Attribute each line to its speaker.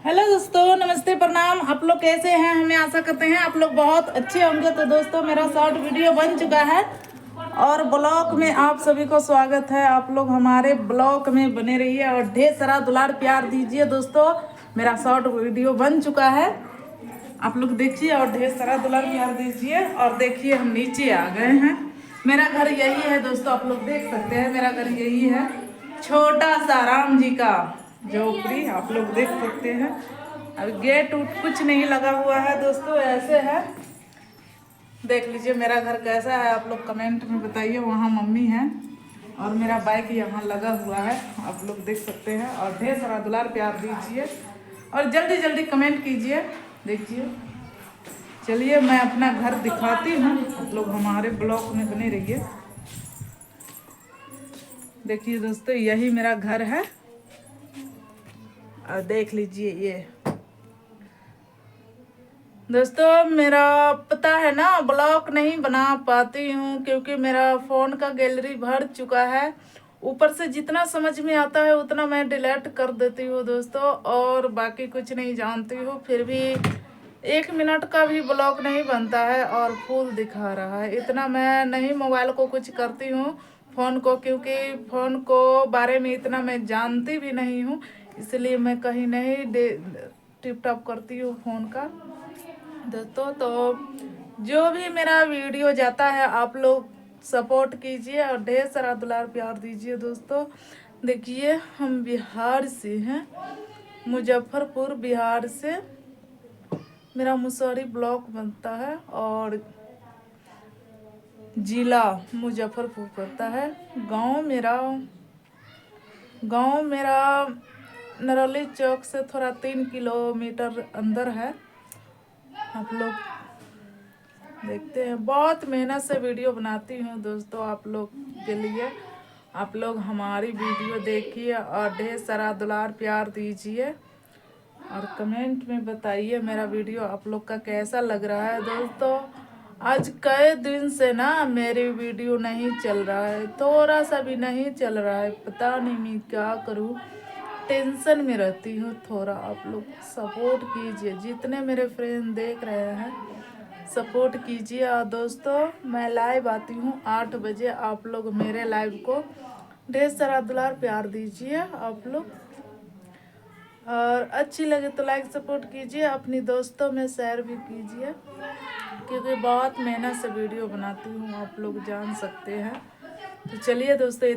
Speaker 1: Hello दोस्तों, नमस्ते, प्रणाम। आप लोग कैसे हैं? हमें आशा करते हैं आप लोग बहुत अच्छे होंगे। तो दोस्तों, मेरा शॉर्ट वीडियो बन चुका है और ब्लॉग में आप सभी को स्वागत है। आप लोग हमारे ब्लॉग में बने रहिए और ढेर सारा दुलार प्यार दीजिए। दोस्तों, मेरा शॉर्ट वीडियो बन चुका है, आप लोग देखिए और ढेर सारा दुलार प्यार दीजिए। और देखिए, हम नीचे आ गए हैं। मेरा घर यही है दोस्तों, आप लोग देख सकते हैं। मेरा घर यही है, छोटा सा राम जी का झोपड़ी, आप लोग देख सकते हैं। अब गेट उट कुछ नहीं लगा हुआ है दोस्तों, ऐसे है। देख लीजिए मेरा घर कैसा है, आप लोग कमेंट में बताइए। वहाँ मम्मी है और मेरा बाइक यहाँ लगा हुआ है, आप लोग देख सकते हैं। और ढेर सारा दुलार प्यार दीजिए और जल्दी जल्दी कमेंट कीजिए। देखिए, चलिए मैं अपना घर दिखाती हूँ, आप लोग हमारे ब्लॉग में बने रहिए। देखिए दोस्तों, यही मेरा घर है और देख लीजिए ये दोस्तों। मेरा पता है ना, ब्लॉग नहीं बना पाती हूँ क्योंकि मेरा फ़ोन का गैलरी भर चुका है। ऊपर से जितना समझ में आता है उतना मैं डिलीट कर देती हूँ दोस्तों, और बाकी कुछ नहीं जानती हूँ। फिर भी 1 मिनट का भी ब्लॉग नहीं बनता है और फुल दिखा रहा है। इतना मैं नहीं मोबाइल को कुछ करती हूँ, फ़ोन को, क्योंकि फ़ोन को बारे में इतना मैं जानती भी नहीं हूँ, इसलिए मैं कहीं नहीं टिप टॉप करती हूँ फ़ोन का दोस्तों। तो जो भी मेरा वीडियो जाता है आप लोग सपोर्ट कीजिए और ढेर सारा दुलार प्यार दीजिए दोस्तों। देखिए, हम बिहार से हैं, मुजफ्फरपुर बिहार से मेरा मुसहरी ब्लॉक बनता है और जिला मुजफ्फरपुर पड़ता है। गांव मेरा नरौली चौक से थोड़ा 3 किलोमीटर अंदर है। आप लोग देखते हैं, बहुत मेहनत से वीडियो बनाती हूँ दोस्तों आप लोग के लिए। आप लोग हमारी वीडियो देखिए और ढेर सारा दुलार प्यार दीजिए और कमेंट में बताइए मेरा वीडियो आप लोग का कैसा लग रहा है दोस्तों। आज कई दिन से ना मेरी वीडियो नहीं चल रहा है, थोड़ा सा भी नहीं चल रहा है, पता नहीं मैं क्या करूँ, टेंशन में रहती हूँ थोड़ा। आप लोग सपोर्ट कीजिए, जितने मेरे फ्रेंड देख रहे हैं सपोर्ट कीजिए। और दोस्तों, मैं लाइव आती हूँ 8 बजे, आप लोग मेरे लाइव को ढेर सारा दुलार प्यार दीजिए आप लोग। और अच्छी लगे तो लाइक सपोर्ट कीजिए, अपनी दोस्तों में शेयर भी कीजिए, क्योंकि बहुत मेहनत से वीडियो बनाती हूँ, आप लोग जान सकते हैं। तो चलिए दोस्तों,